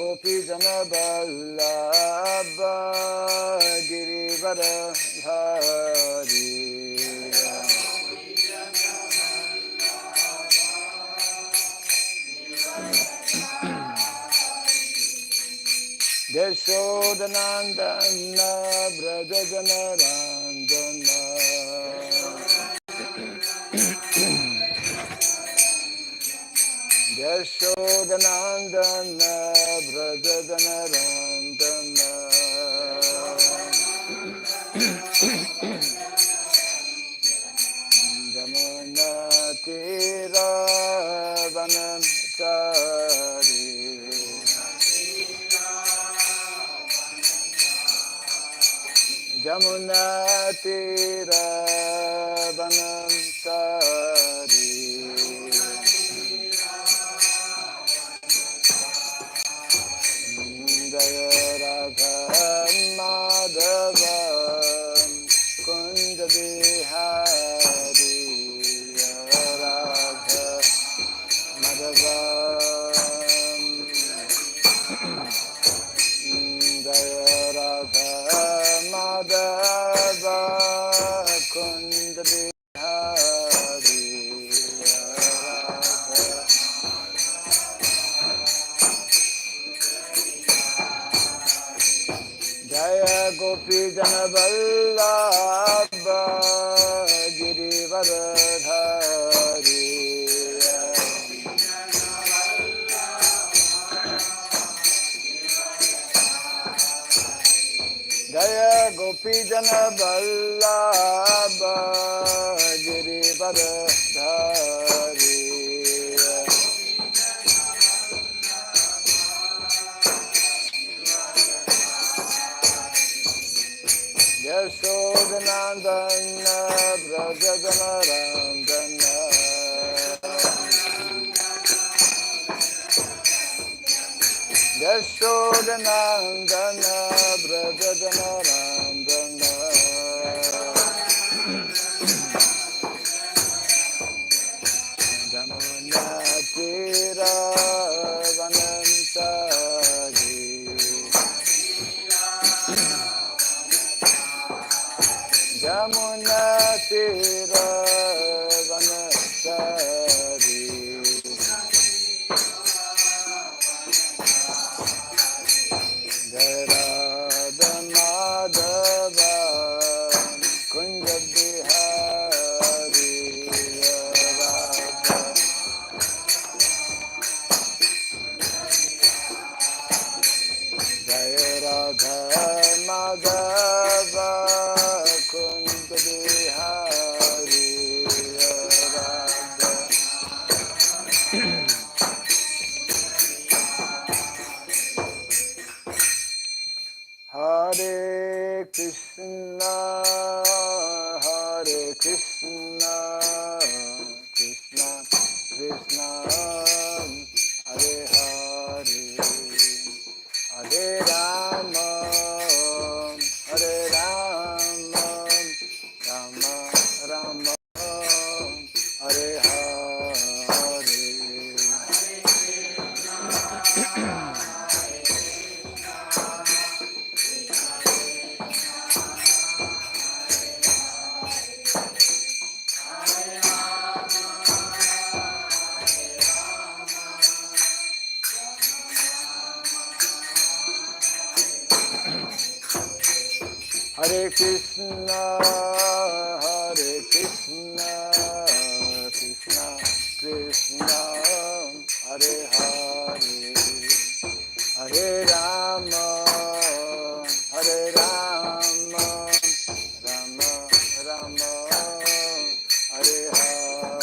Gopi Jana Vallabha Girivara Hari Yashodanandana Braja Jana Ranjana Yashodanandana Braja Jana Ranjana Jamuna Tira Vanachari Jamuna Tira Vanachari Jaya Radha Madhava Kunja Bihari Radha Madhava Jaya Radha Madhava Kunja Bihari Radha Jaya Gopi Jana Vallabha Girivara Hari Jaya Gopi Jana Vallabha Girivara Hari Yashodanandana Braja Jana Ranjana Yashodanandana Braja Jana Ranjana Jamuna Tira Vanantari Jamuna Tira Vanachari Jaya Radha Madhava Kunja Bihari Radha Jaya Radha Madhava Kunja Bihari Radha Hare Krishna Krishna Krishna Hare Hare Hare Rama Hare Rama Rama Rama Hare Hare Hare Krishna Krishna Krishna Hare Hare Hare Rama Rama Rama Hare Hare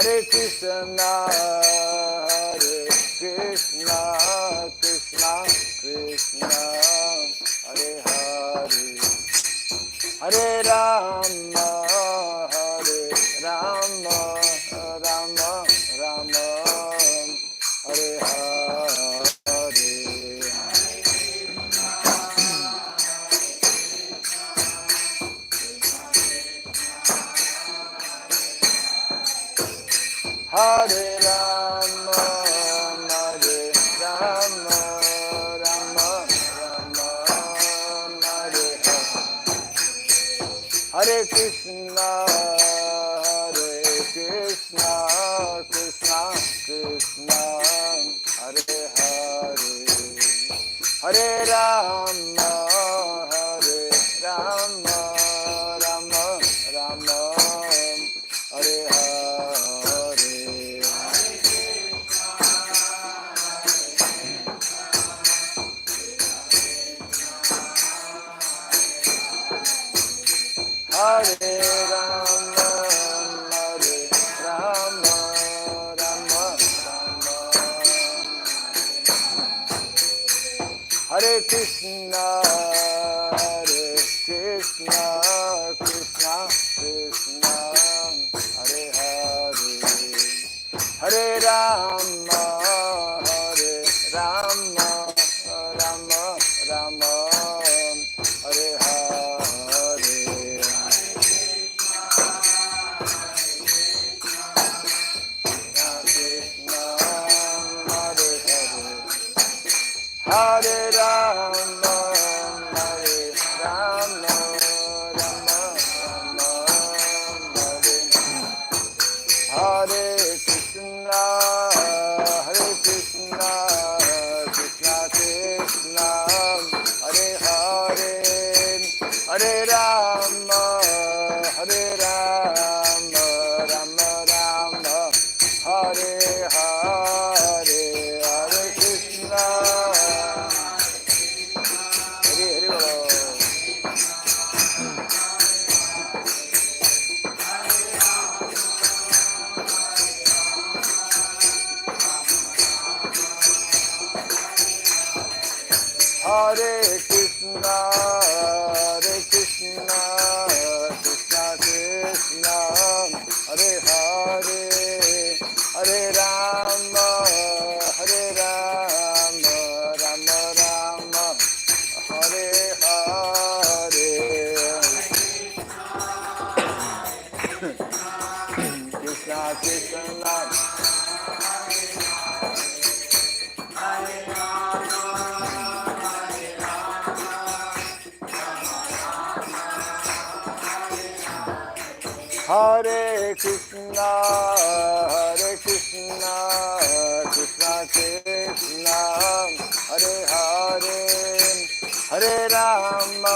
Hare Krishna, Krishna Krishna, Hare Hare, Hare Rama, Rama Rama, Hare Hare. Hare Rama, Rama Hare Hare. Hare Krishna, Krishna Krishna, Hare Hare, Hare Rama, Rama Hare Hare. Hare Rama, Rama Hare Krishna, Krishna Krishna, Hare Hare, Hare Rama, Rama Hare Hare. Hare Rama, Rama Hare Krishna, Krishna Krishna, Hare Hare, Hare Rama, Rama Hare Hare, Hare Krishna. Hare Krishna, Krishna Krishna, Hare Hare, Hare Rama, Rama Hare Hare. Krishna Krishna, Hare Krishna, Krishna Krishna, Hare Hare, Hare Rama,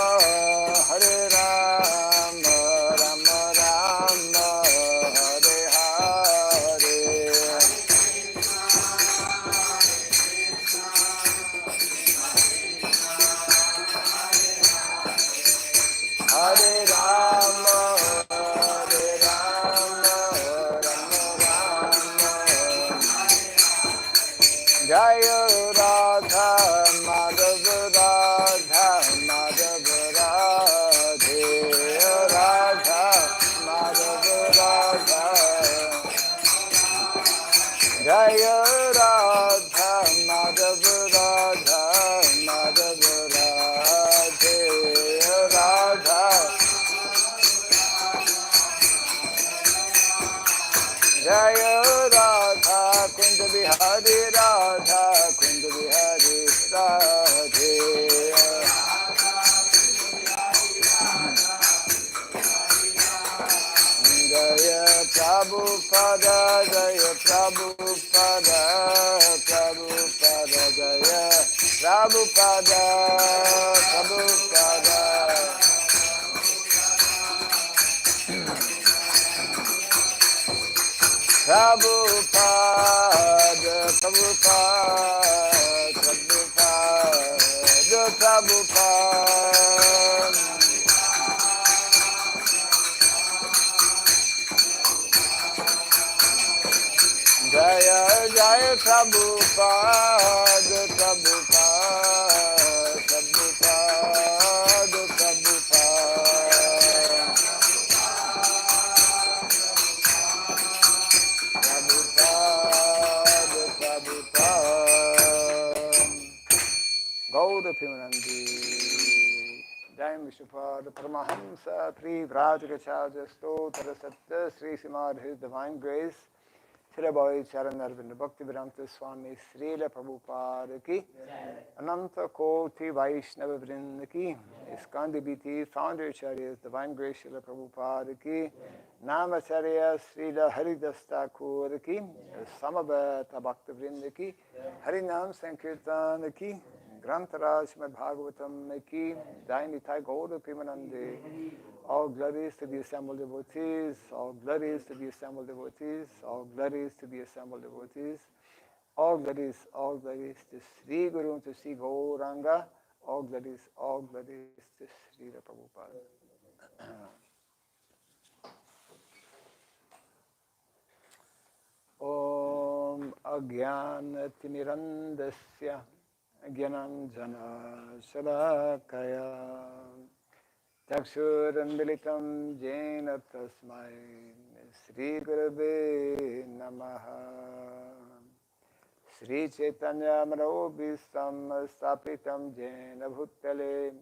Rama Hare Hare. Hare Rama, Jaya Radha Madhav, Radhe Radha Madhav Radha, Jaya Radha Madhav, Radhe Radha, Jaya Radha Kund Bihari, Radha Kund Bihari, Radhe. Jaya Prabhupada, Jaya Prabhupada, Jaya Prabhupada, Prabhupada, Jaya Prabhupada, Prabhupada, Prabhupada, Prabhupada. Prabhupada, Prabhupada. Gauda Pimanandi. Jai Vishnupada Paramahamsa Pri Vrajakacharya Stotra Satya Sri Simad His Divine Grace Srila Bhai Charan Arvind Bhakti Vedanta Swami Srila Prabhupada Ki Ananta Koti Vaishnava Vrinda Ki Iskandi BT Founder Acharyas Divine Grace Srila Prabhupada Ki Namacharya Srila Haridas Thakur Ki Samabhata Bhakti Vrinda Ki Harinam Sankirtan Ki Grantaraj Srimad Bhagavatam Ki Jai Nitai Gaura Pimanande. All glories to the assembled devotees, all glories to the assembled devotees, all glories to the assembled devotees, all glories to Sri Guru, to Sri Gauranga, all glories to Sri Prabhupada. Om Agyanatimirandasya Gyananjana Shalakaya Chakshurandilitam Jena Tasmai Sri Gurave Namaha Sri Chaitanya Manobhistam Stapitam Jena Bhutale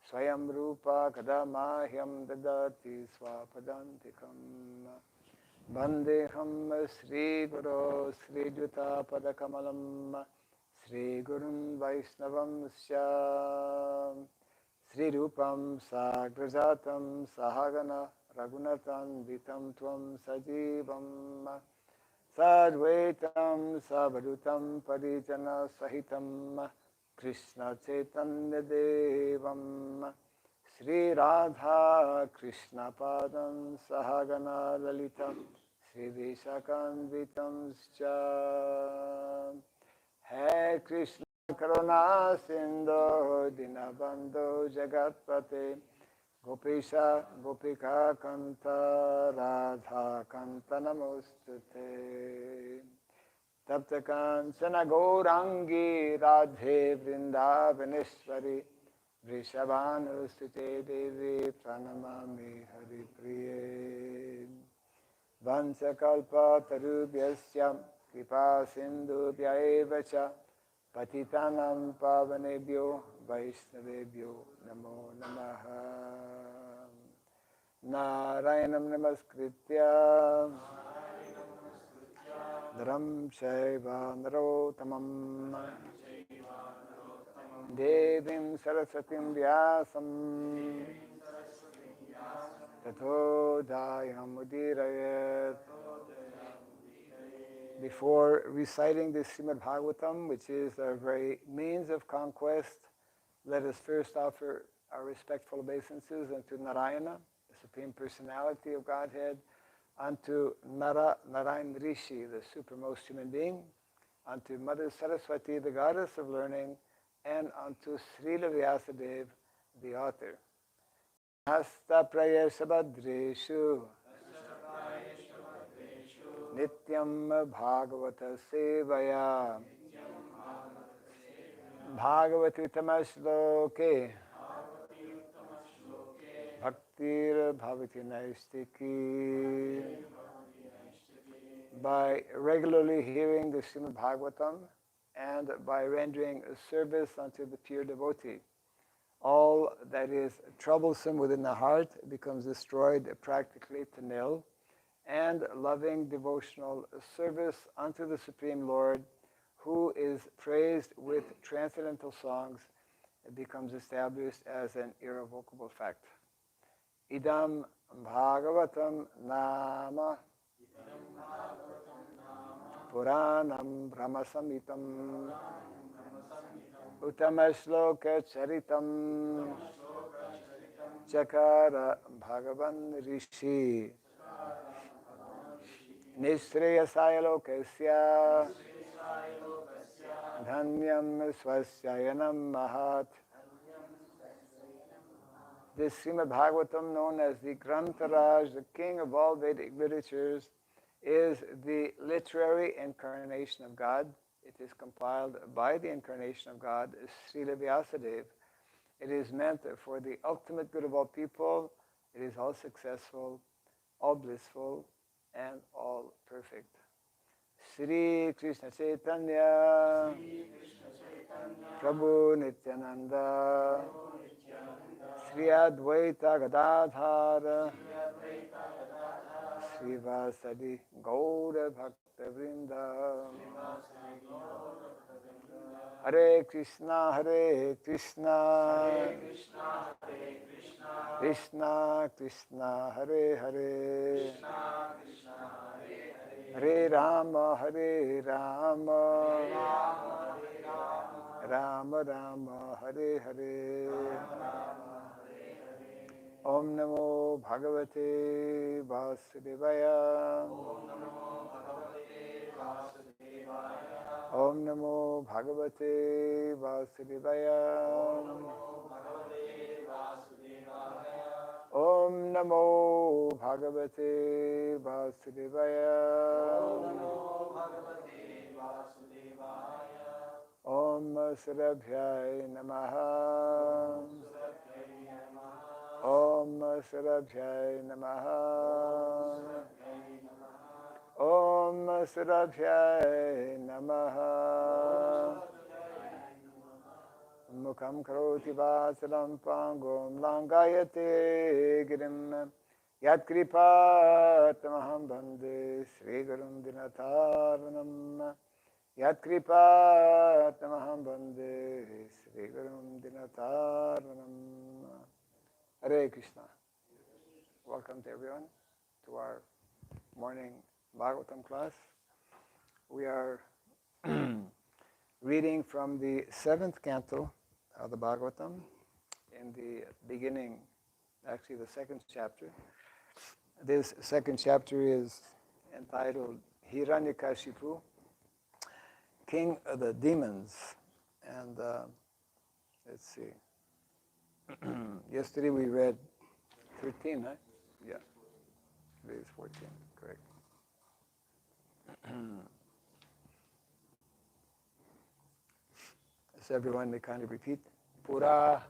Swayam Rupa Kadamahyam Dadati Swapadantikam Vandeham Sri Guru Sri Juta Padakamalam Sri Gurun Vaishnavam Syam Sri Rupam Sagrajatam Sahagana Raghunatan Vitam Tvam Sajivam Sadvaitam Savadutam Parijana Sahitam Krishna Chaitanya Devam Sri Radha Krishna Padam Sahagana Lalitam Sri Vishakanvitam Scha Hey Krishna Karuna Sindhu Dinabandhu Jagatpate Gopesha Gopika Kanta Radha Kanta Namostute Tapta Kanchana Gaurangi Radhe Vrindavaneshwari Vrishabhanusute Devi Pranamami Hari Priye Vansakalpa Tarubhyasya Kripa Sindhubhya Evacha Patitanam Pavanebhyo Vaishnavebhyo Namo Namaha Narayanam Namaskritya Dharam Shaiva Narotamam Devim Sarasatim Vyasam Tato Jayam Udirayat. Before reciting the Srimad Bhagavatam, which is our very means of conquest, let us first offer our respectful obeisances unto Narayana, the Supreme Personality of Godhead, unto Narayan Rishi, the supremmost human being, unto Mother Saraswati, the goddess of learning, and unto Srila Vyasadeva, the author. Hasta Prayashabhadreshu Nityam Bhagavata Sevaya Bhagavati Tamashloke Bhaktir Bhavati Naistiki. By regularly hearing the Srimad Bhagavatam and by rendering a service unto the pure devotee, all that is troublesome within the heart becomes destroyed practically to nil, and loving devotional service unto the Supreme Lord, who is praised with transcendental songs, becomes established as an irrevocable fact. Idam Bhagavatam Nama Puranam Brahmasamitam Utamashloka Charitam Chakara Bhagavan Rishi Nishreyasaya Lokasya Dhanyam Swasyayanam Mahat. This Srimad Bhagavatam, known as the Grantaraj, the king of all Vedic literatures, is the literary incarnation of God. It is compiled by the incarnation of God, Srila Vyasadeva. It is meant for the ultimate good of all people. It is all successful, all blissful, and all perfect. Sri Krishna Chaitanya, Prabhu Nityananda, Sri Advaita Gadadhara, Sri Vasadi Gaura Bhakta Vrinda, Hare Krishna, Hare Krishna, Krishna Krishna, Hare Hare, Hare Rama, Hare Rama, Rama Rama, Hare Hare. Om Namo Bhagavate Vasudevaya. Om Namo Bhagavate Vasudevaya. Om Namo Bhagavate Vasudevaya. Om Sarabhyai Namaha. Om Sarabhyai Namaha. Om Sarabhyai Namaha. Mukham karoti vasalam pangom langayate girim. Yat kripa tamaham bande Sri Gurum Dinataranam. Yat kripa tamaham bande Sri Gurum Dinataranam. Hare Krishna. Welcome to everyone to our morning Bhagavatam class. We are reading from the 7th canto of the Bhagavatam in the beginning, actually the 2nd chapter. This 2nd chapter is entitled Hiranyakashipu, King of the Demons. And let's see. Yesterday we read 13, right? Yeah. Today is 14, correct. So everyone may kindly repeat. Pura,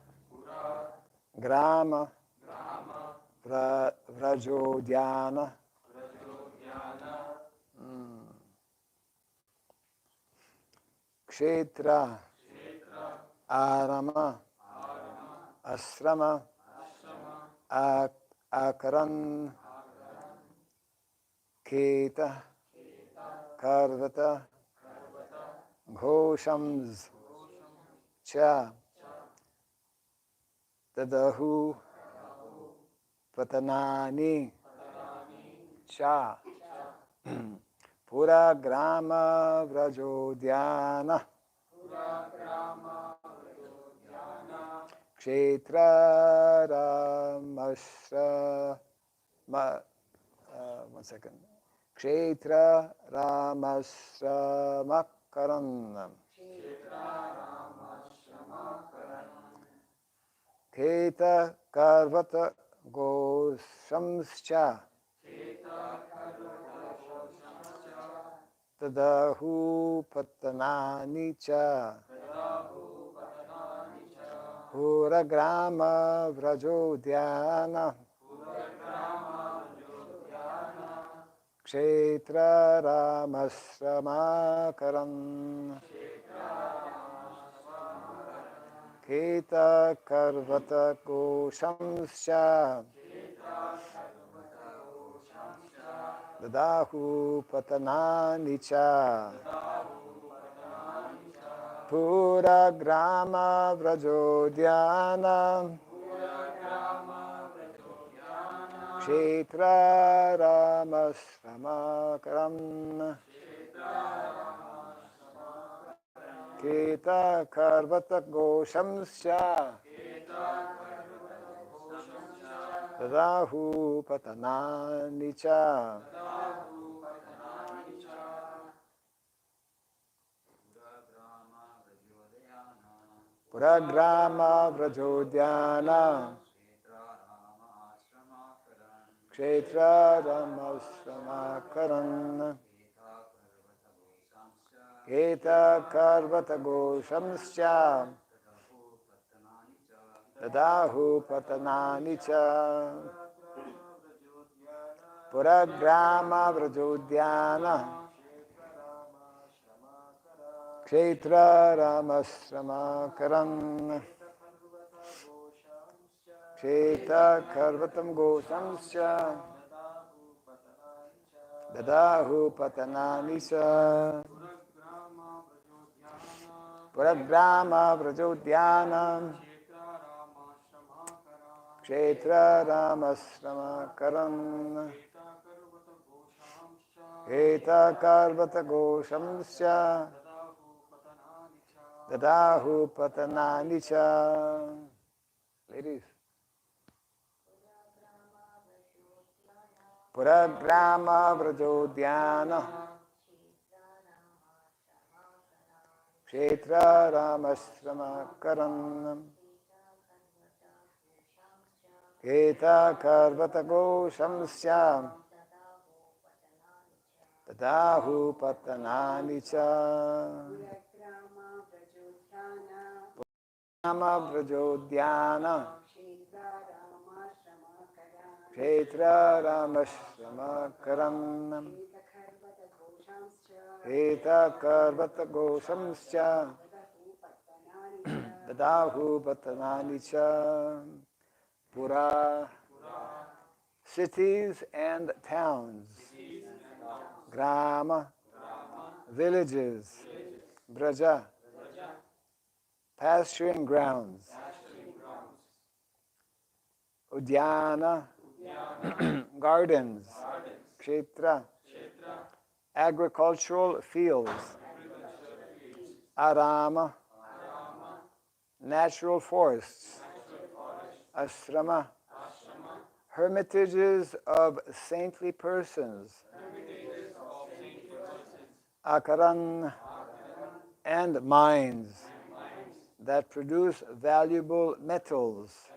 Grama, Vrajodhyana, Kshetra, Arama, Asrama, Akaran, Keta, Karvata, Ghoshams, Cha, Tadahu, Patanani, Cha, Pura Grama Vrajodhyana, Kshetra Ramasra, one second. Kshetra Ramasramakaran. Keta Karvata Goshamscha. Tadahu Patanani cha. Puragrama Vrajodhyana. Kshetra Ramasramakaran. Keta Karvata Goshamscha. Dadahu Patanani cha. Pura Grama Vrajodhyana. Kshetra Ramasramakaram. Keta Karvata Goshamscha. Dadahu Patanani cha. Puragrama Vrajodhyana. Kshetra Ramasramakaran Keta Karvata Goshamscha Dadahu Patanani Cha Puragrama Vrajodhyana Kshetra Ramasramakaran Ksheta Karvatam Goshamscha Dadahu Patanani Cha Puragrama Vrajodhyana Kshetra Ramasramakaran Keta Karvata Goshamscha Dadahu Patanani Cha. Ladies. Puragrama Vrajodhyana Kshetra Ramasramakaran Keta Karvata Goshamsya Tadahu Patanani Cha Puragrama Vrajodhyana Kshetra Ramasramakaran Keta Karvata Goshamsya Dadahu Patanani Cha. Pura, cities and towns. Grama, villages. Braja, pasturing grounds. Udyana, gardens. Kshetra, agricultural fields. Arama, natural forests. Asrama, hermitages of saintly persons. Akaran, and mines that produce valuable metals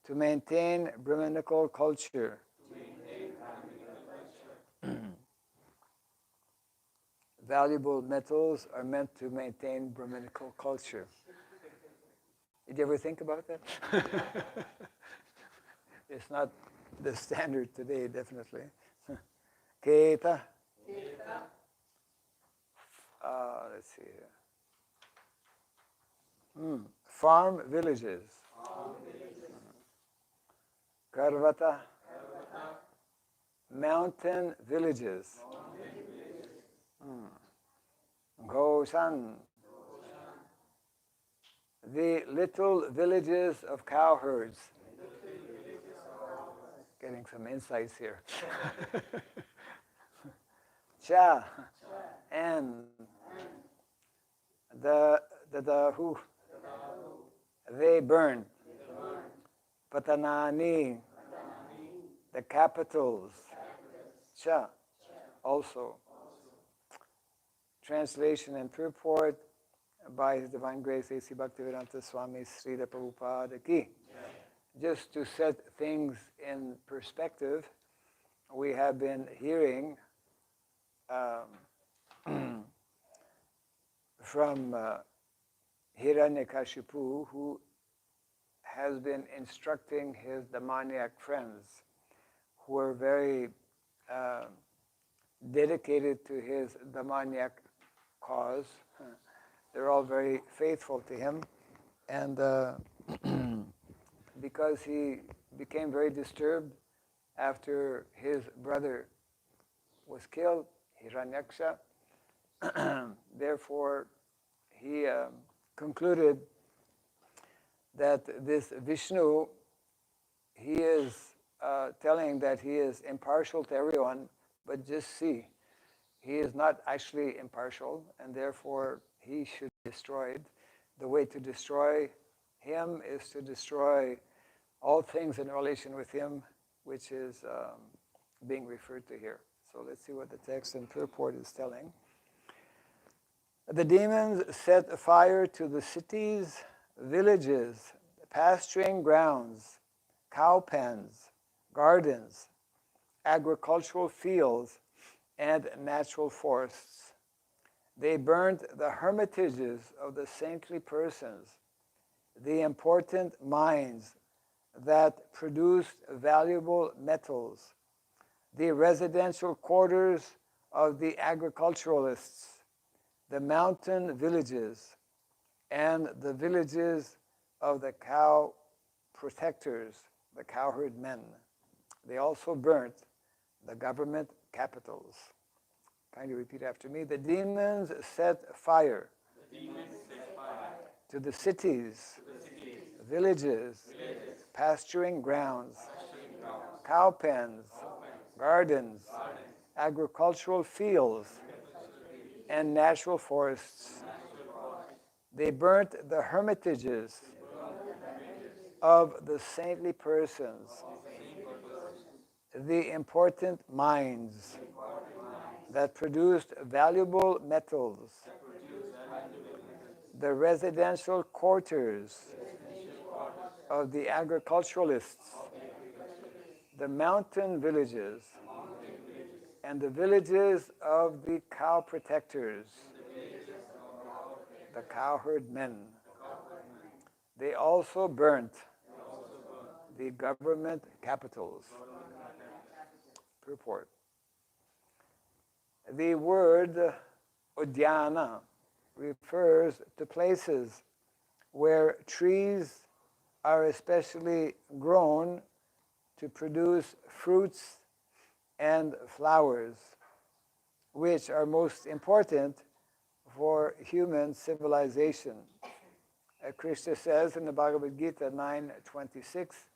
to maintain Brahminical culture. Valuable metals are meant to maintain Brahminical culture. Did you ever think about that? It's not the standard today, definitely. Keta. Let's see here. Farm villages. Karvata. Mountain villages. Goshan. The little villages of cowherds. Getting some insights here. Cha, and the who they burn. Patanani, the capitals. Cha, also. Translation and purport by His Divine Grace A.C. Bhaktivedanta Swami Srila Prabhupada Ki. Just to set things in perspective, we have been hearing from Hiranyakashipu, who has been instructing his demoniac friends, who are very dedicated to his demoniac cause. They're all very faithful to him, and because he became very disturbed after his brother was killed, Hiranyaksha, therefore he concluded that this Vishnu, he is telling that he is impartial to everyone, but just see, he is not actually impartial, and therefore he should be destroyed. The way to destroy him is to destroy all things in relation with him, which is being referred to here. So let's see what the text and purport is telling. The demons set fire to the cities, villages, pasturing grounds, cow pens, gardens, agricultural fields, and natural forests. They burnt the hermitages of the saintly persons, the important mines that produced valuable metals, the residential quarters of the agriculturalists, the mountain villages, and the villages of the cow protectors, the cowherd men. They also burnt the government capitals. Kindly repeat after me. The demons set fire to the cities, villages, pasturing grounds, cow pens, gardens, agricultural fields, and natural forests. They burnt the hermitages of the saintly persons, the important mines that produced valuable metals, the residential quarters of the agriculturalists, the mountain villages, and the villages of the cow protectors, the cowherd men. They also burnt the government capitals. Purport. The word udyana refers to places where trees are especially grown to produce fruits and flowers, which are most important for human civilization. Krishna says in the Bhagavad Gita 9:26,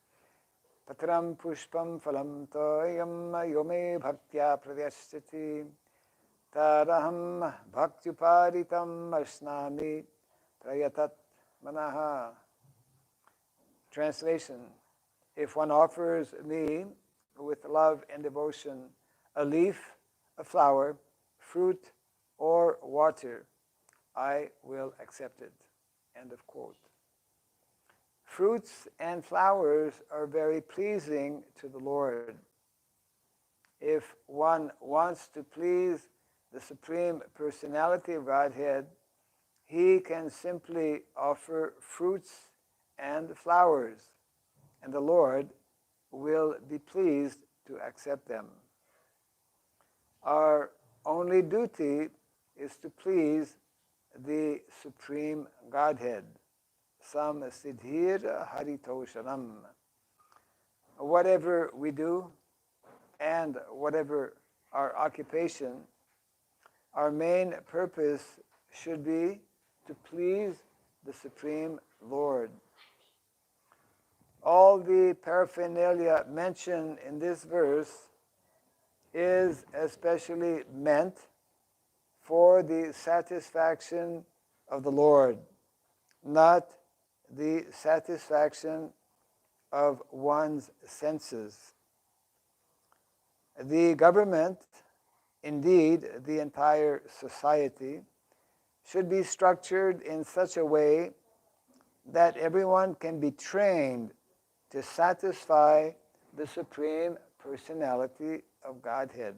Patram pushpam phalam toyam yome bhaktya pradyasthiti taraham bhaktuparitam asnami prayatat manaha. Translation: if one offers me with love and devotion a leaf, a flower, fruit, or water, I will accept it. End of quote. Fruits and flowers are very pleasing to the Lord. If one wants to please the Supreme Personality of Godhead, he can simply offer fruits and flowers, and the Lord will be pleased to accept them. Our only duty is to please the Supreme Godhead. Sam siddhir haritoshanam. Whatever we do and whatever our occupation, our main purpose should be to please the Supreme Lord. All the paraphernalia mentioned in this verse is especially meant for the satisfaction of the Lord, not the satisfaction of one's senses. The government, indeed the entire society, should be structured in such a way that everyone can be trained to satisfy the Supreme Personality of Godhead.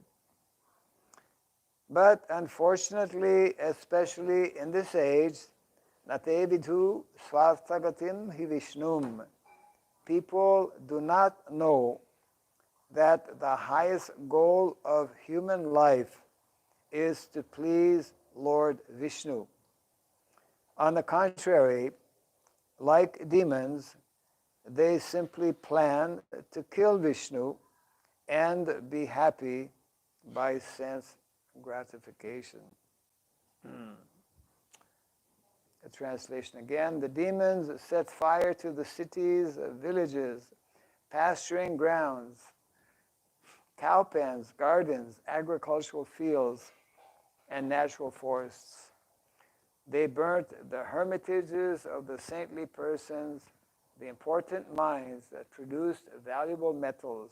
But unfortunately, especially in this age, nate vidhu swasthagatim hi vishnum. People do not know that the highest goal of human life is to please Lord Vishnu. On the contrary, like demons, they simply plan to kill Vishnu and be happy by sense gratification. The translation again. The demons set fire to the cities, villages, pasturing grounds, cow pens, gardens, agricultural fields, and natural forests. They burnt the hermitages of the saintly persons, the important mines that produced valuable metals,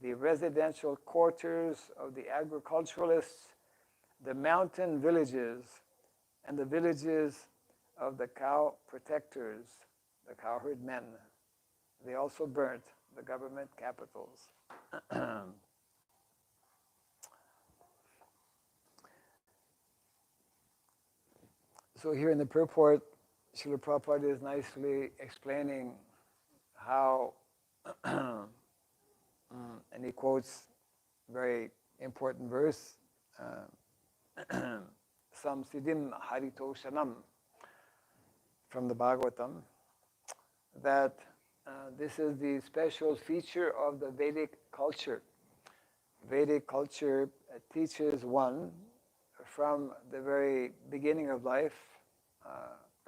the residential quarters of the agriculturalists, the mountain villages, and the villages of the cow protectors, the cowherd men. They also burnt the government capitals. So here in the purport, Srila Prabhupada is nicely explaining how, and he quotes a very important verse, Samsiddhim Haritoshanam, from the Bhagavatam, that this is the special feature of the Vedic culture. Vedic culture teaches one from the very beginning of life,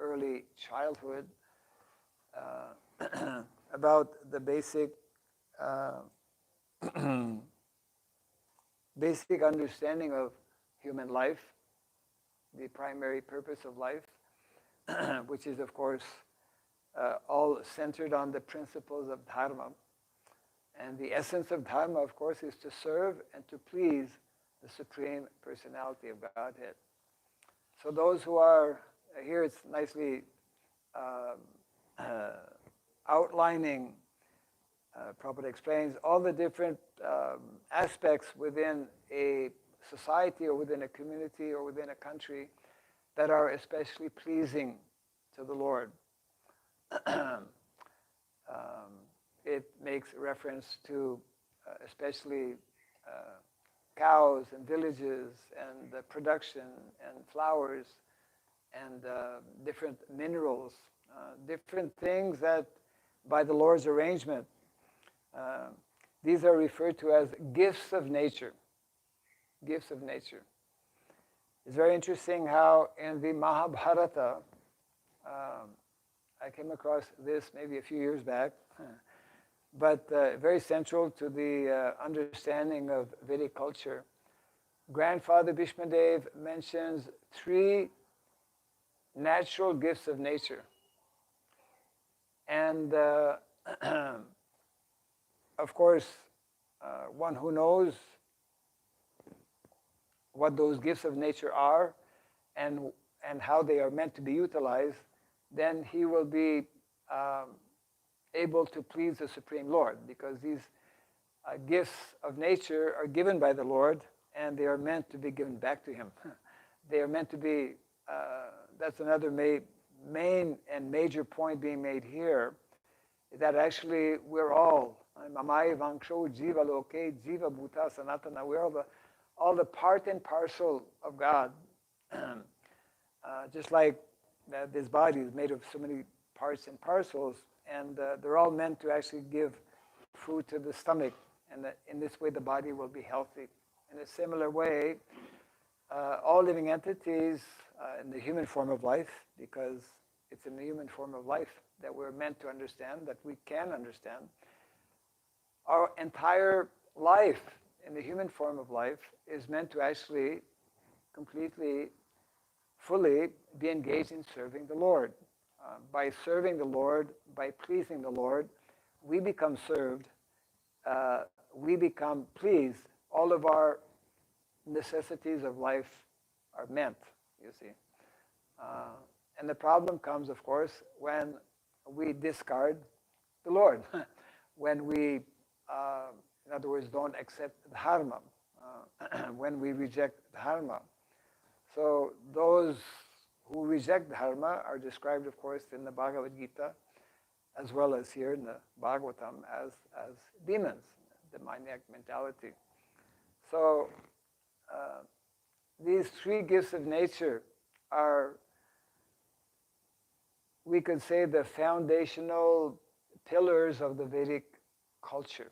early childhood, about the basic basic understanding of human life, the primary purpose of life, which is, of course, all centered on the principles of dharma. And the essence of dharma, of course, is to serve and to please the Supreme Personality of Godhead. So those who are, here it's nicely outlining, Prabhupada explains all the different aspects within a society or within a community or within a country that are especially pleasing to the Lord. It makes reference to especially cows and villages and production and flowers and different minerals, different things that by the Lord's arrangement, these are referred to as gifts of nature. Gifts of nature. It's very interesting how in the Mahabharata, I came across this maybe a few years back, but very central to the understanding of Vedic culture. Grandfather Bhishmadev mentions 3 natural gifts of nature. And of course, one who knows what those gifts of nature are and how they are meant to be utilized, then he will be able to please the Supreme Lord, because these gifts of nature are given by the Lord and they are meant to be given back to him. They are meant to be, that's another main and major point being made here, that actually we're all, Mamai Vangsho Jiva Loke Jiva Bhuta Sanatana, we're all the part and parcel of God. Just like this body is made of so many parts and parcels, and they're all meant to actually give food to the stomach, and in this way the body will be healthy. In a similar way, all living entities in the human form of life, because it's in the human form of life that we're meant to understand, that we can understand, our entire life in the human form of life is meant to actually completely, fully be engaged in serving the Lord. By serving the Lord, by pleasing the Lord, we become served, we become pleased. All of our necessities of life are met, you see. And the problem comes, of course, when we discard the Lord, when we, in other words, don't accept dharma, when we reject dharma. So those who reject dharma are described, of course, in the Bhagavad Gita, as well as here in the Bhagavatam, as demons, demoniac mentality. So these 3 gifts of nature are, we could say, the foundational pillars of the Vedic culture.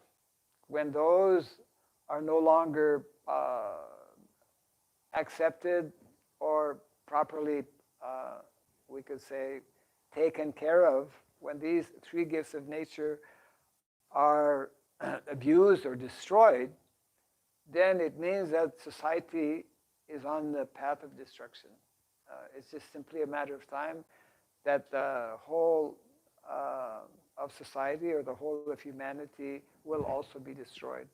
When those are no longer accepted or properly, we could say, taken care of, when these 3 gifts of nature are abused or destroyed, then it means that society is on the path of destruction. It's just simply a matter of time that the whole of society or the whole of humanity will also be destroyed.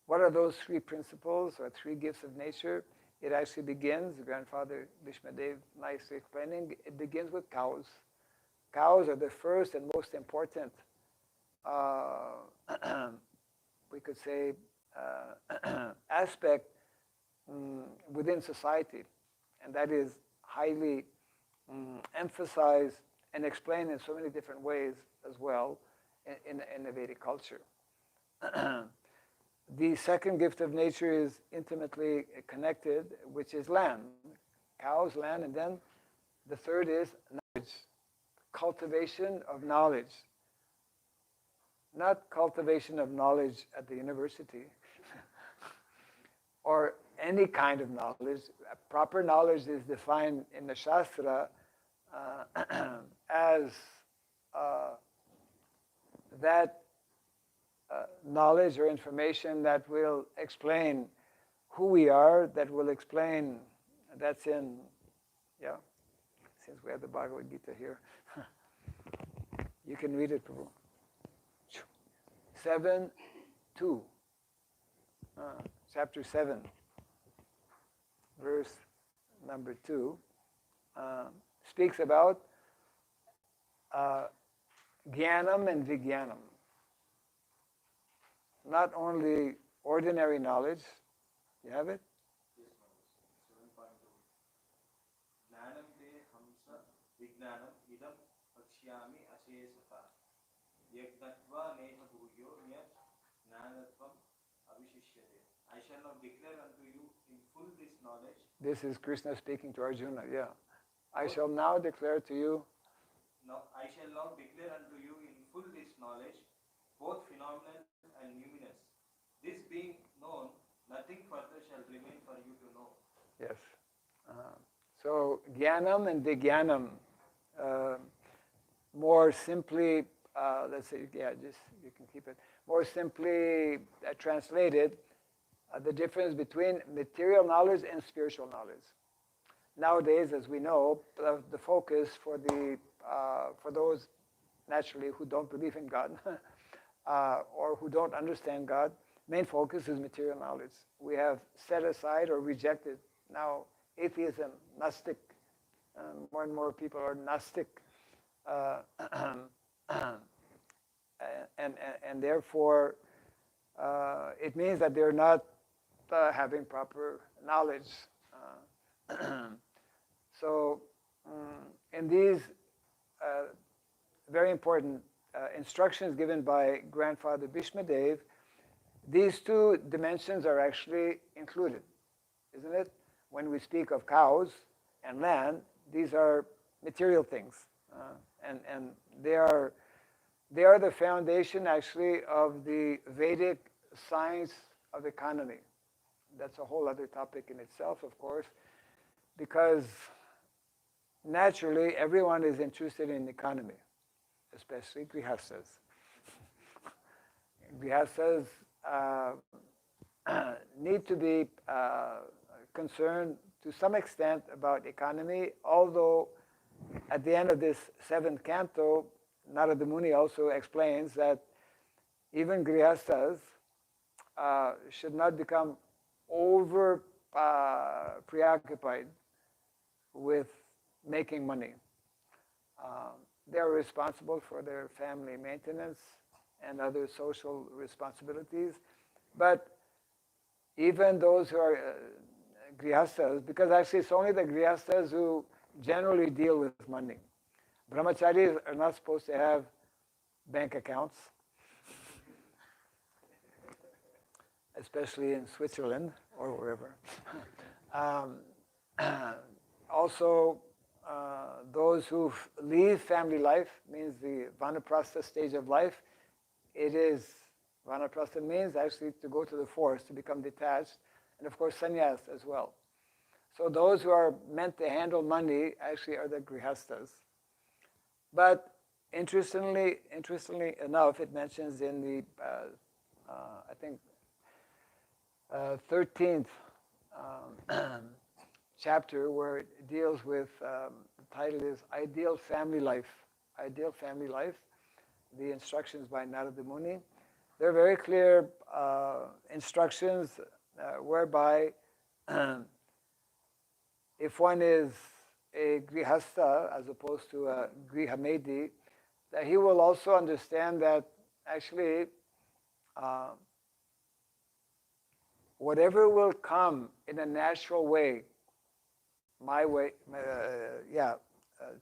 What are those 3 principles or 3 gifts of nature? It actually begins, Grandfather Bhishmadev nicely explaining, it begins with cows. Cows are the first and most important we could say, aspect within society, and that is highly emphasized and explained in so many different ways as well in the Vedic culture. The second gift of nature is intimately connected, which is land, cows, land, and then the third is knowledge, cultivation of knowledge. Not cultivation of knowledge at the university or any kind of knowledge. Proper knowledge is defined in the Shastra as that knowledge or information that will explain who we are, that will explain, that's in, yeah, since we have the Bhagavad Gita here. You can read it, Prabhu. 7:2, chapter 7, verse number 2, speaks about Jnanam and Vijnanam. Not only ordinary knowledge, you have it? Yes, Maharaj. 7.2. Jnanam te hamsa vijnanam idam pakshyami ashesata. Yagdatva neha bhuryo nyat jnanatvam avishishyate. I shall now declare unto you in full this knowledge. This is Krishna speaking to Arjuna, yeah. I shall now declare to you. Now I shall now declare unto you in full this knowledge, both phenomenal and numinous. This being known, nothing further shall remain for you to know. Yes. So Jnanam and Vijnanam, more simply, let's say, yeah, just you can keep it. More simply translated, the difference between material knowledge and spiritual knowledge. Nowadays, as we know, the focus for those naturally who don't believe in God or who don't understand God, main focus is material knowledge. We have set aside or rejected now atheism, Gnostic. More and more people are Gnostic, and therefore it means that they're not having proper knowledge. So in these very important instructions given by Grandfather Bhishmadev, these two dimensions are actually included, isn't it? When we speak of cows and land, these are material things, and they are the foundation actually of the Vedic science of economy. That's a whole other topic in itself, of course, because naturally everyone is interested in economy, especially grihastas. Grihastas need to be concerned to some extent about economy, although at the end of this 7th canto, Narada Muni also explains that even grihastas should not become over preoccupied with making money. They are responsible for their family maintenance and other social responsibilities, but even those who are grihastas, because actually it's only the grihastas who generally deal with money. Brahmacharis are not supposed to have bank accounts, especially in Switzerland or wherever. Also, those who leave family life, means the vanaprastha stage of life, it is, vanaprastha means actually to go to the forest, to become detached, and of course sannyas as well. So those who are meant to handle money actually are the grihastas. But interestingly enough, it mentions in the, I think, 13th chapter, where it deals with, the title is Ideal Family Life. Ideal Family Life, the instructions by Narada Muni. They're very clear instructions whereby if one is a grihastha as opposed to a grihamedi, that he will also understand that actually, whatever will come in a natural way, my way,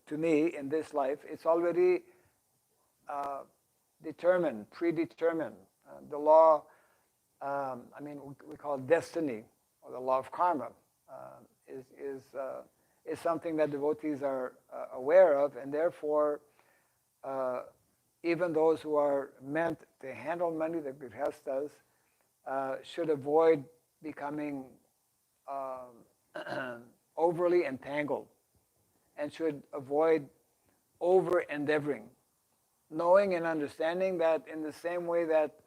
to me in this life, it's already determined, predetermined. The law, we call it destiny, or the law of karma, is something that devotees are aware of, and therefore, even those who are meant to handle money, the grihastas, should avoid becoming overly entangled, and should avoid over endeavoring, knowing and understanding that in the same way that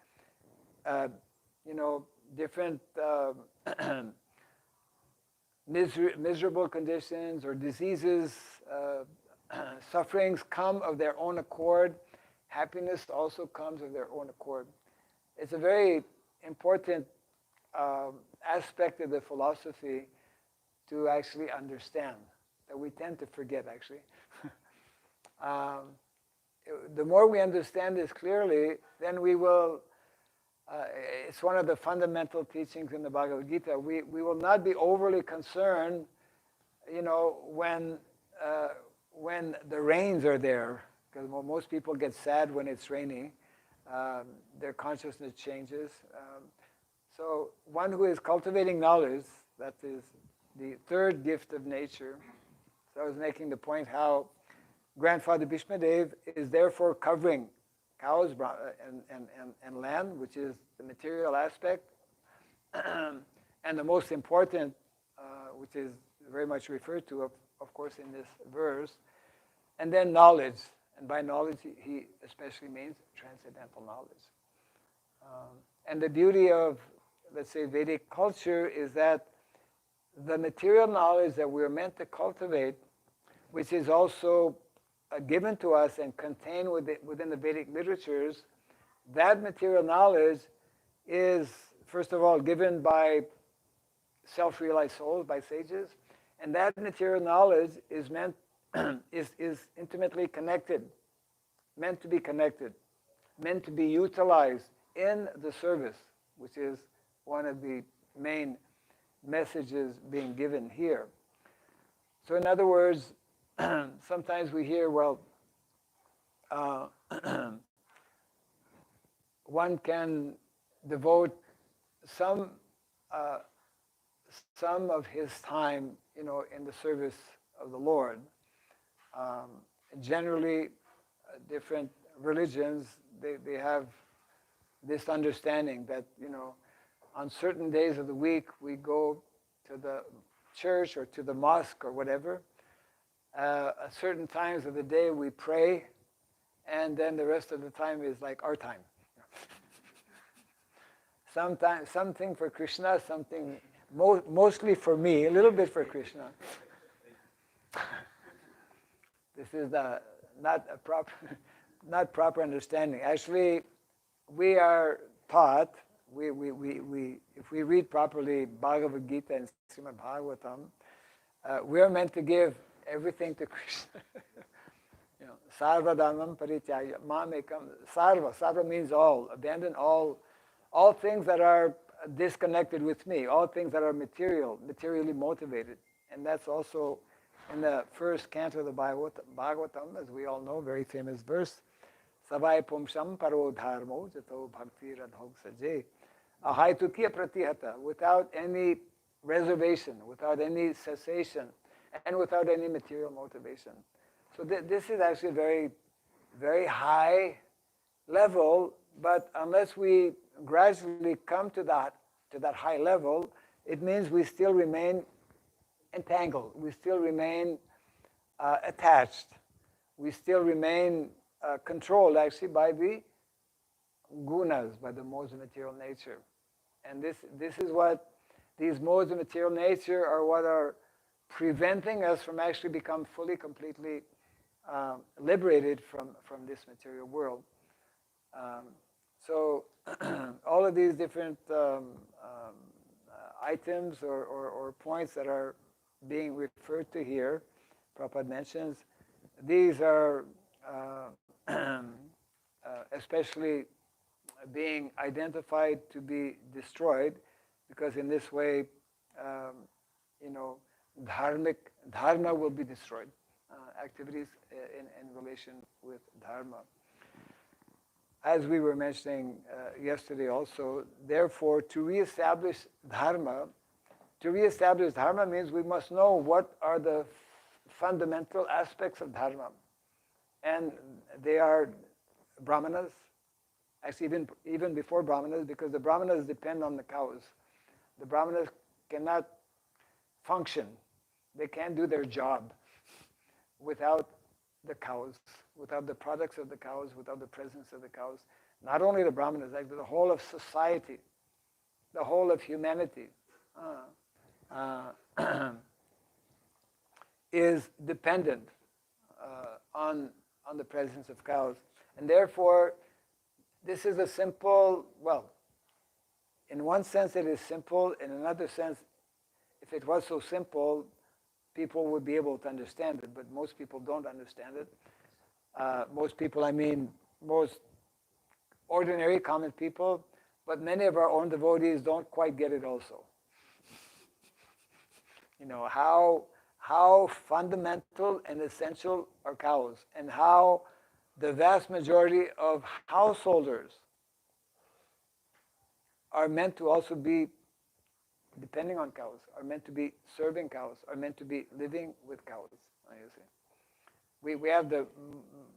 different miserable conditions or diseases, sufferings come of their own accord, happiness also comes of their own accord. It's a very important aspect of the philosophy to actually understand, that we tend to forget actually. The more we understand this clearly, then we will, it's one of the fundamental teachings in the Bhagavad Gita, we will not be overly concerned, when the rains are there, because most people get sad when it's raining, their consciousness changes. So one who is cultivating knowledge, that is the third gift of nature. So I was making the point how Grandfather Bhishmadev is therefore covering cows and land, which is the material aspect, and the most important, which is very much referred to, of course, in this verse, and then knowledge. And by knowledge, he especially means transcendental knowledge. And the beauty of, let's say, Vedic culture is that the material knowledge that we're meant to cultivate, which is also given to us and contained within the Vedic literatures, that material knowledge is, first of all, given by self-realized souls, by sages, and that material knowledge is meant is intimately connected, meant to be connected, meant to be utilized in the service, which is one of the main messages being given here. So in other words, sometimes we hear, well, one can devote some of his time, in the service of the Lord. Generally, different religions, they have this understanding that, on certain days of the week, we go to the church or to the mosque or whatever. At certain times of the day, we pray, and then the rest of the time is like our time. Sometimes something for Krishna, something mostly for me, a little bit for Krishna. This is not proper understanding. Actually, we are taught, if we read properly Bhagavad Gita and Srimad Bhagavatam, we are meant to give everything to Krishna. Sarva dhamam parityaya mamekam. Sarva means all. Abandon all things that are disconnected with me, all things that are materially motivated. And that's also in the first canto of the Bhagavatam, as we all know, very famous verse. Savai pumsam paro dharmo jato bhakti radhog saje. Ahaitukiya pratihata, without any reservation, without any cessation, and without any material motivation. So this is actually a very, very high level, but unless we gradually come to that high level, it means we still remain entangled, we still remain attached, we still remain controlled actually by the gunas, by the modes of material nature. And this is what, these modes of material nature are what are preventing us from actually become fully, completely liberated from this material world. So all of these different items or points that are being referred to here, Prabhupada mentions, these are especially being identified to be destroyed, because in this way, you know, dharma will be destroyed. Activities in relation with dharma. As we were mentioning yesterday also, therefore, to reestablish dharma means we must know what are the fundamental aspects of dharma. And they are brahmanas, actually even before brahmanas, because the brahmanas depend on the cows. The brahmanas cannot function. They can't do their job without the cows, without the products of the cows, without the presence of the cows. Not only the brahmanas, actually the whole of society, the whole of humanity is dependent on the presence of cows. And therefore, this is a simple, well, in one sense it is simple, in another sense, if it was so simple, people would be able to understand it, but most people don't understand it. Most people, I mean, most ordinary, common people, but many of our own devotees don't quite get it also. You know, how fundamental and essential are cows, and how the vast majority of householders are meant to also be depending on cows, are meant to be serving cows, are meant to be living with cows. You see, we have the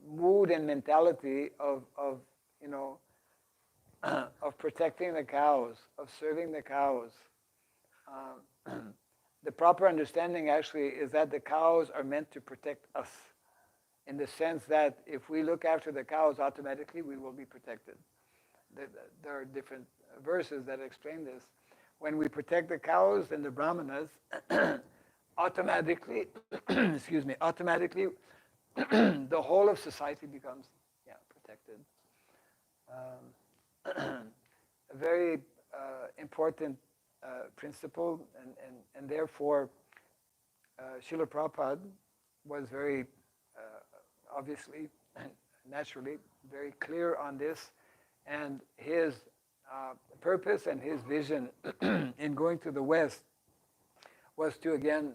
mood and mentality of you know of protecting the cows, of serving the cows. The proper understanding actually is that the cows are meant to protect us, in the sense that if we look after the cows, automatically we will be protected. There are different verses that explain this. When we protect the cows and the brahmanas, automatically, excuse me, automatically, the whole of society becomes protected. A very important principle, and therefore, Srila Prabhupada was very obviously, naturally, very clear on this, and his purpose and his vision in going to the West was to again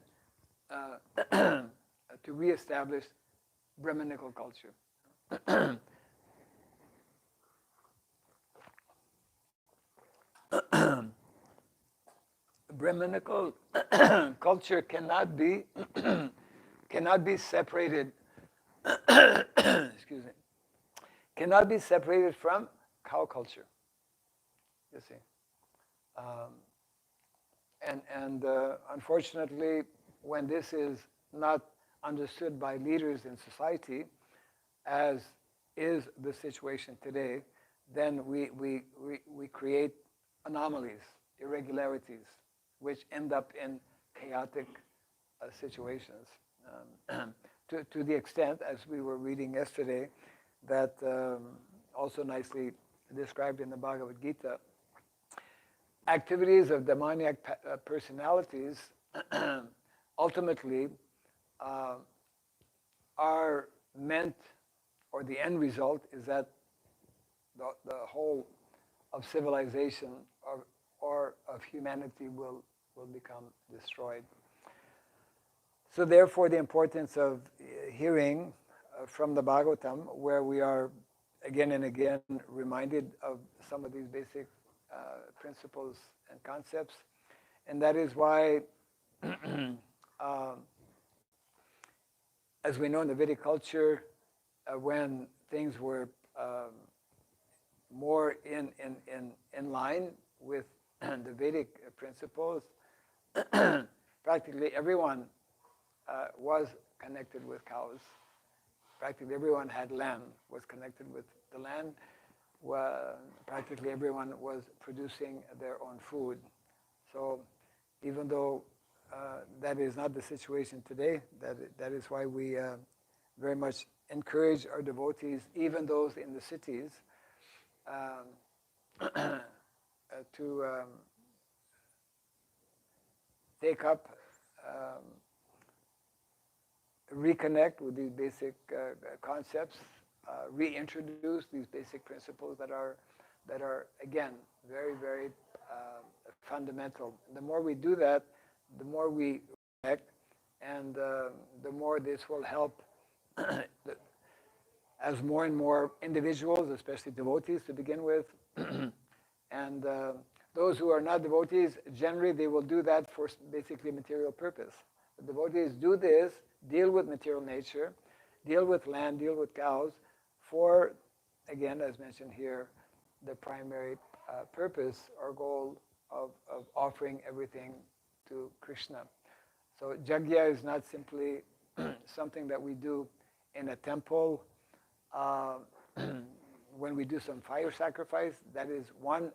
to reestablish Brahminical culture. Brahminical culture cannot be separated. Excuse me. Cannot be separated from cow culture. You see, and unfortunately, when this is not understood by leaders in society, as is the situation today, then we create anomalies, irregularities, which end up in chaotic situations. To the extent, as we were reading yesterday, that also nicely described in the Bhagavad Gita, activities of demoniac personalities ultimately are meant, or the end result is that the whole of civilization or of humanity will become destroyed. So therefore, the importance of hearing from the Bhagavatam, where we are again and again reminded of some of these basic principles and concepts. And that is why, as we know in the Vedic culture, when things were more in line with the Vedic principles, practically everyone was connected with cows. Practically everyone had land, was connected with the land. Practically everyone was producing their own food. So even though that is not the situation today, that is why we very much encourage our devotees, even those in the cities, to take up, reconnect with these basic concepts, reintroduce these basic principles that are that are, again, very, very fundamental. The more we do that, the more we connect, and the more this will help as more and more individuals, especially devotees to begin with, and those who are not devotees, generally they will do that for basically material purpose. The devotees do this, deal with material nature, deal with land, deal with cows, for, again, as mentioned here, the primary purpose or goal of offering everything to Krishna. So Jagya is not simply something that we do in a temple when we do some fire sacrifice. That is one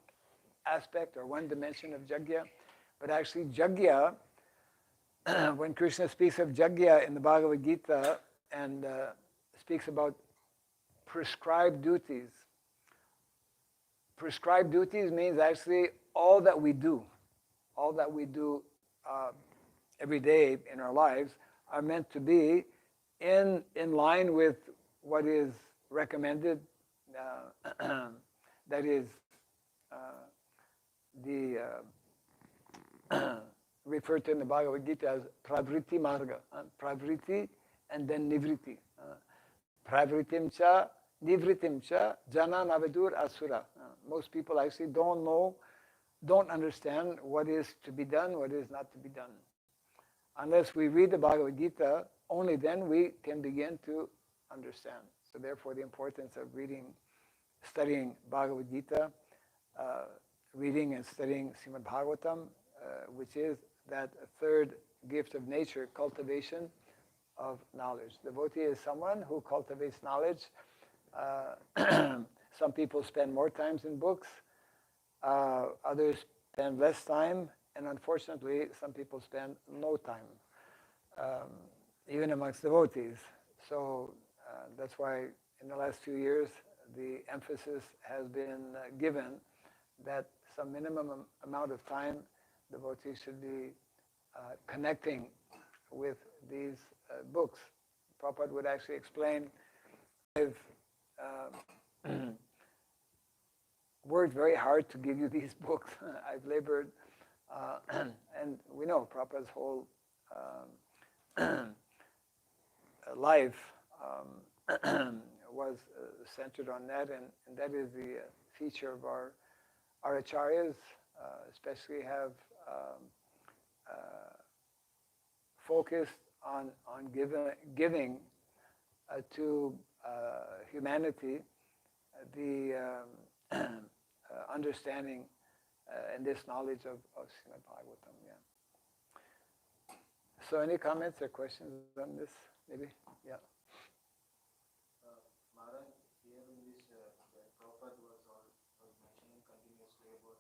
aspect or one dimension of Jagya. But actually Jagya, when Krishna speaks of Jagya in the Bhagavad Gita and speaks about prescribed duties means actually all that we do every day in our lives are meant to be in line with what is recommended, that is referred to in the Bhagavad Gita as pravriti marga, pravriti and then nivriti. Pravritim cha, nivritim cha, jana navadur asura. Most people actually don't understand what is to be done, what is not to be done. Unless we read the Bhagavad Gita, only then we can begin to understand. So therefore the importance of studying Bhagavad Gita, reading and studying Srimad Bhagavatam, which is that third gift of nature, cultivation of knowledge. Devotee is someone who cultivates knowledge. Some people spend more time in books, others spend less time, and unfortunately some people spend no time, even amongst devotees. So that's why in the last few years the emphasis has been given that some minimum amount of time devotees should be connecting with these books. Prabhupada would actually explain, I've worked very hard to give you these books. I've labored, and we know Prabhupada's whole life was centered on that, and that is the feature of our acharyas, especially have focused on giving to humanity the understanding and this knowledge of Srimad Bhagavatam. Yeah. So any comments or questions on this? Maybe? Yeah. Maharaj, here in this, Prabhupada was mentioning continuously about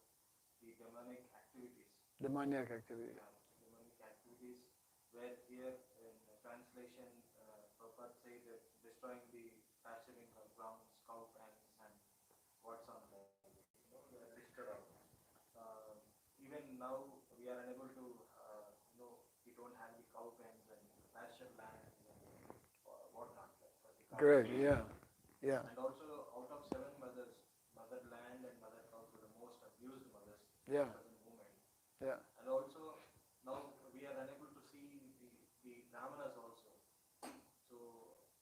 the demonic activities. Demonic activity. Demonic activities, where here in translation, Prabhupada said that destroying the pasturing grounds, cow pens, and what's on them, they are listed out. Even now, we are unable to, we don't have the cow pens and pasture lands and whatnot. Correct. Yeah. Yeah. And also, out of 7 mothers, mother land and mother cows were the most abused mothers Yeah. at the present moment. Yeah. And also, now we are unable to see the brahmanas also. So,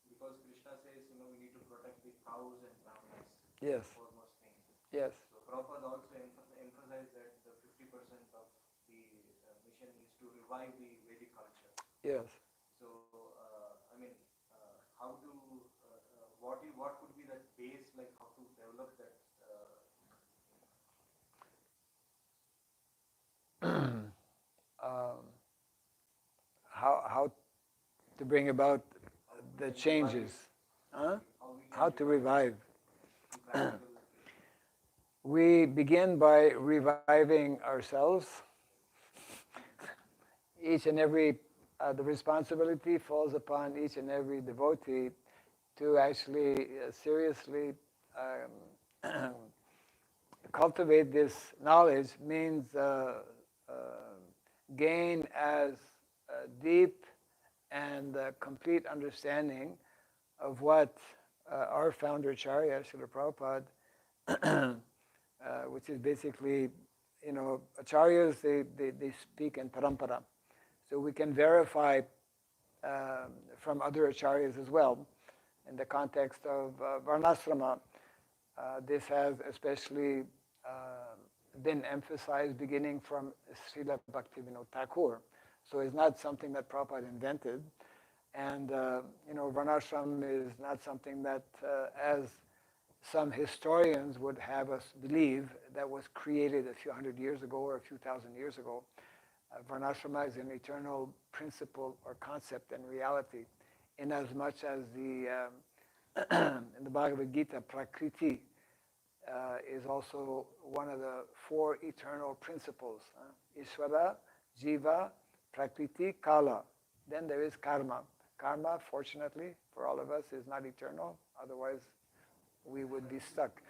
because Krishna says, we need to protect the cows and brahmanas. Yes. Foremost thing. Yes. So, Prabhupada also emphasized that the 50% of the mission is to revive the Vedic culture. Yes. So, how to, what could be that base, like how to develop that? How to bring about the changes? Huh? How to revive? We begin by reviving ourselves. Each and every, the responsibility falls upon each and every devotee to actually seriously cultivate this knowledge, means gain as deep and complete understanding of what our founder Acharya, Srila Prabhupada, which is basically, acharyas, they speak in parampara. So we can verify from other acharyas as well. In the context of varnasrama, this has especially been emphasized beginning from Srila Bhaktivinoda Thakur. So it's not something that Prabhupada invented. And, varnashram is not something that, as some historians would have us believe, that was created a few hundred years ago or a few thousand years ago. Varnashrama is an eternal principle or concept and reality, in as much as the in the Bhagavad Gita, Prakriti is also one of the four eternal principles. Ishvara, Jiva, Prakriti, Kala. Then there is karma. Karma, fortunately, for all of us, is not eternal. Otherwise, we would be stuck.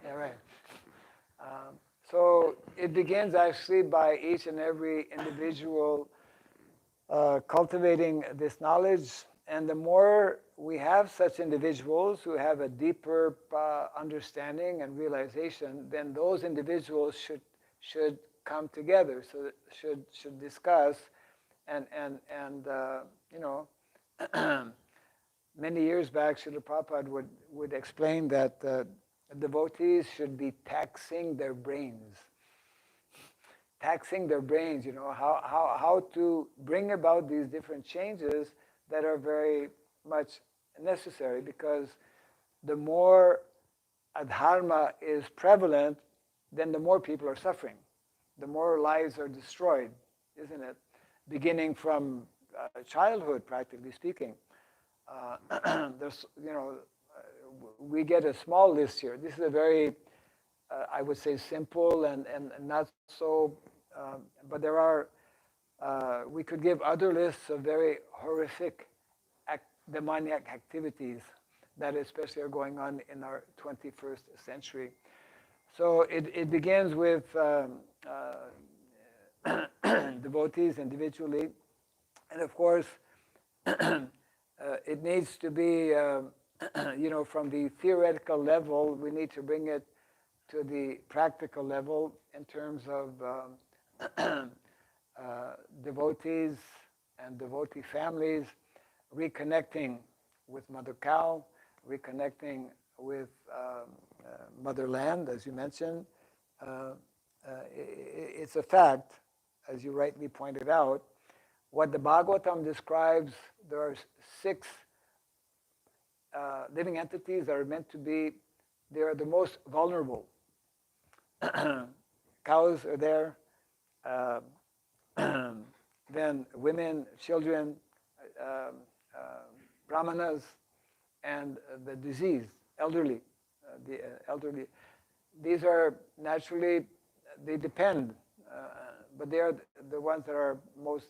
Yeah, right. So it begins actually by each and every individual cultivating this knowledge. And the more we have such individuals who have a deeper understanding and realization, then those individuals should come together. So should discuss and many years back, Srila Prabhupada would explain that devotees should be taxing their brains. Taxing their brains, how to bring about these different changes that are very much necessary, because the more adharma is prevalent, then the more people are suffering. The more lives are destroyed, isn't it? Beginning from childhood, practically speaking. There's, we get a small list here. This is a very, I would say, simple and not so, but there are, we could give other lists of very horrific demoniac activities that especially are going on in our 21st century. So it begins with devotees individually, and of course, it needs to be, from the theoretical level, we need to bring it to the practical level in terms of devotees and devotee families reconnecting with Mother Cow, reconnecting with Motherland, as you mentioned. It's a fact, as you rightly pointed out. What the Bhagavatam describes, there are 6 living entities that are meant to be, they are the most vulnerable. Cows are there, then women, children, brahmanas, and the diseased, elderly. The elderly. These are naturally, they depend, but they are the ones that are most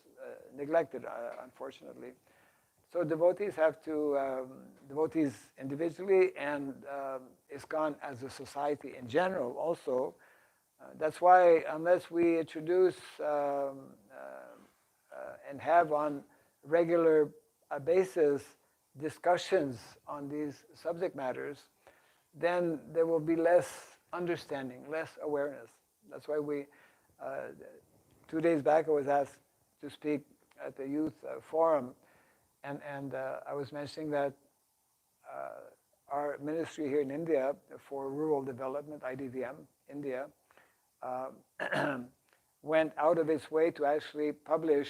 neglected, unfortunately. So devotees have to, devotees individually and ISKCON as a society in general also. That's why unless we introduce and have on regular basis discussions on these subject matters, then there will be less understanding, less awareness. That's why we, 2 days back I was asked to speak at the youth forum, and I was mentioning that our ministry here in India for rural development, IDVM, India, went out of its way to actually publish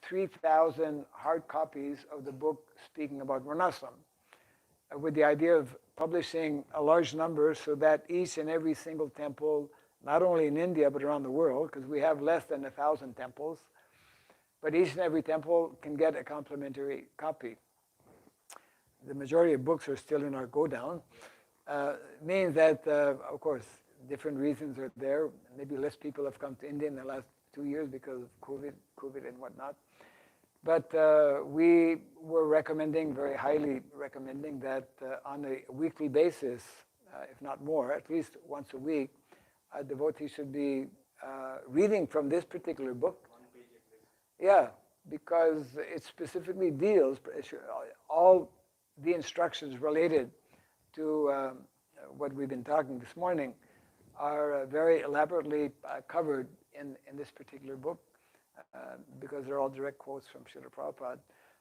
3,000 hard copies of the book speaking about Varnashram, with the idea of publishing a large number so that each and every single temple, not only in India but around the world, because we have less than 1,000 temples, but each and every temple can get a complimentary copy. The majority of books are still in our go-down. Means that, of course, different reasons are there. Maybe less people have come to India in the last 2 years because of COVID and whatnot. But we were recommending, very highly recommending, that on a weekly basis, if not more, at least once a week, a devotee should be reading from this particular book. Yeah, because it specifically deals all the instructions related to what we've been talking this morning are very elaborately covered in this particular book because they're all direct quotes from Srila Prabhupada.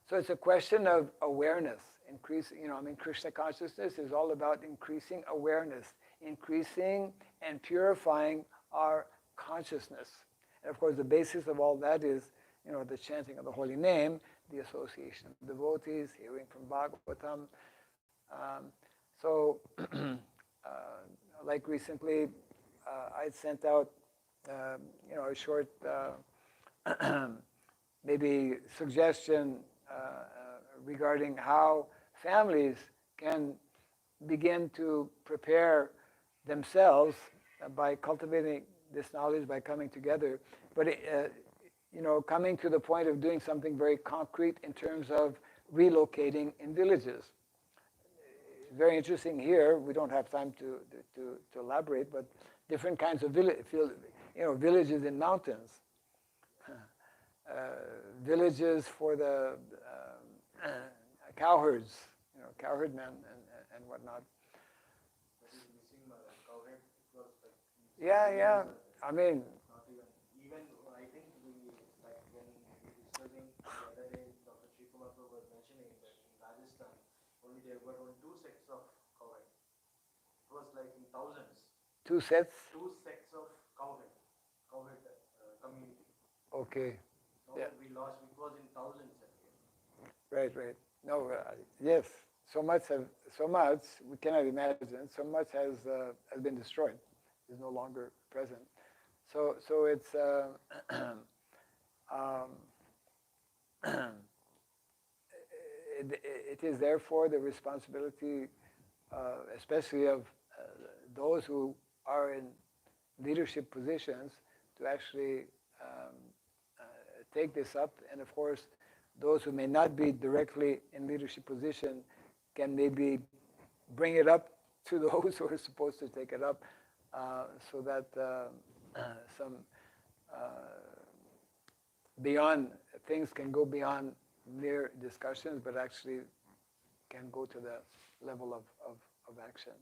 So it's a question of awareness. Krishna consciousness is all about increasing awareness, increasing and purifying our consciousness. And of course, the basis of all that is, the chanting of the holy name, the association of devotees, hearing from Bhagavatam. So, like recently, I sent out, a short, maybe suggestion regarding how families can begin to prepare themselves by cultivating this knowledge, by coming together. But coming to the point of doing something very concrete in terms of relocating in villages. Very interesting here. We don't have time to elaborate, but different kinds of villages in mountains, villages for the cowherds, cowherdmen and whatnot. Yeah. I mean. Even I think when we discussing the other day, Dr. Srikumar was mentioning that in Rajasthan only there were only 2 sects of cowherd. It was like in thousands. 2 sets? 2 sects of cowherd community. Okay. No, yeah. We lost. It was in thousands. Right. No, yes. So much we cannot imagine. So much has been destroyed. Is no longer present. So it's it is therefore the responsibility, especially of those who are in leadership positions, to actually take this up. And of course, those who may not be directly in leadership position can maybe bring it up to those who are supposed to take it up, so that some beyond things can go beyond mere discussions, but actually can go to the level of action.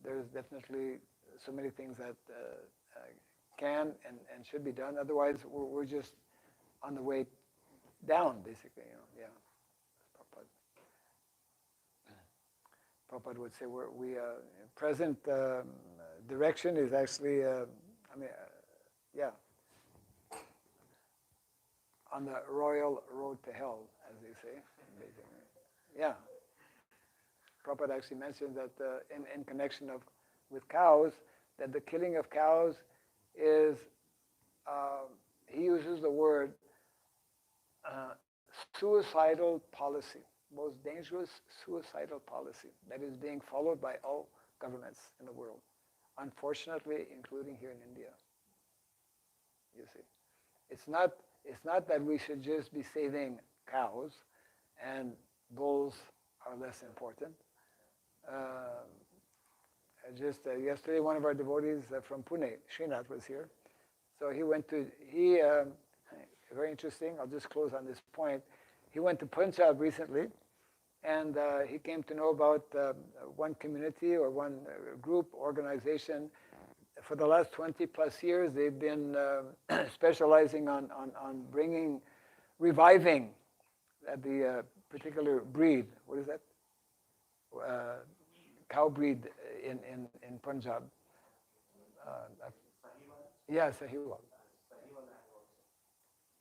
There's definitely so many things that can and should be done. Otherwise, we're just on the way down, basically. Yeah. Prabhupada would say we present direction is actually, on the royal road to hell, as they say, basically. Yeah. Prabhupada actually mentioned that in connection with cows, that the killing of cows is, he uses the word suicidal policy, most dangerous suicidal policy that is being followed by all governments in the world, unfortunately, including here in India. You see, it's not that we should just be saving cows and bulls are less important. Just yesterday, one of our devotees from Pune, Srinath, was here. So very interesting, I'll just close on this point. He went to Punjab recently, and he came to know about one community or one group, organization. For the last 20 plus years, they've been specializing on reviving the particular breed. What is that? Cow breed in Punjab. Yeah, Sahiwal.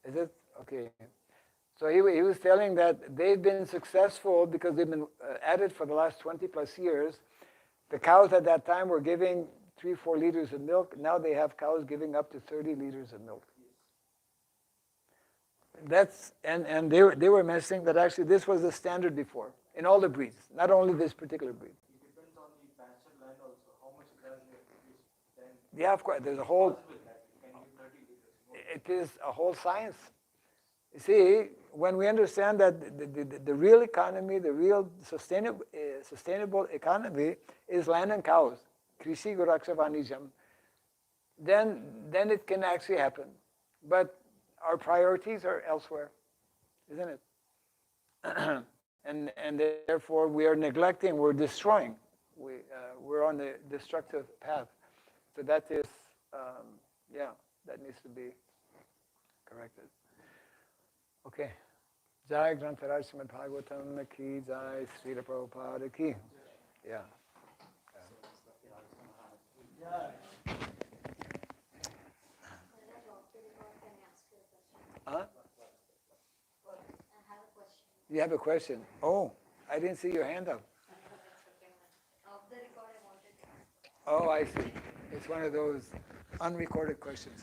Is it? Okay. So he was telling that they've been successful because they've been at it for the last 20 plus years. The cows at that time were giving 3-4 liters of milk. Now they have cows giving up to 30 liters of milk. And they were mentioning that actually this was the standard before in all the breeds, not only this particular breed. It depends on the pasture land also, how much does it then. Yeah, of course. There's a whole. It is a whole science. You see, when we understand that the real economy, the real sustainable economy is land and cows, Krishi Guraksha Vanijam, then it can actually happen. But our priorities are elsewhere, isn't it? And therefore we are neglecting, we're destroying. we're on the destructive path. So that is, that needs to be corrected. Okay. Jai Grantaraj Srimad Bhagavatam ki Jai Srila Prabhupada ki. Yeah. Huh? You have a question? Oh, I didn't see your hand up. Oh, I see. It's one of those unrecorded questions.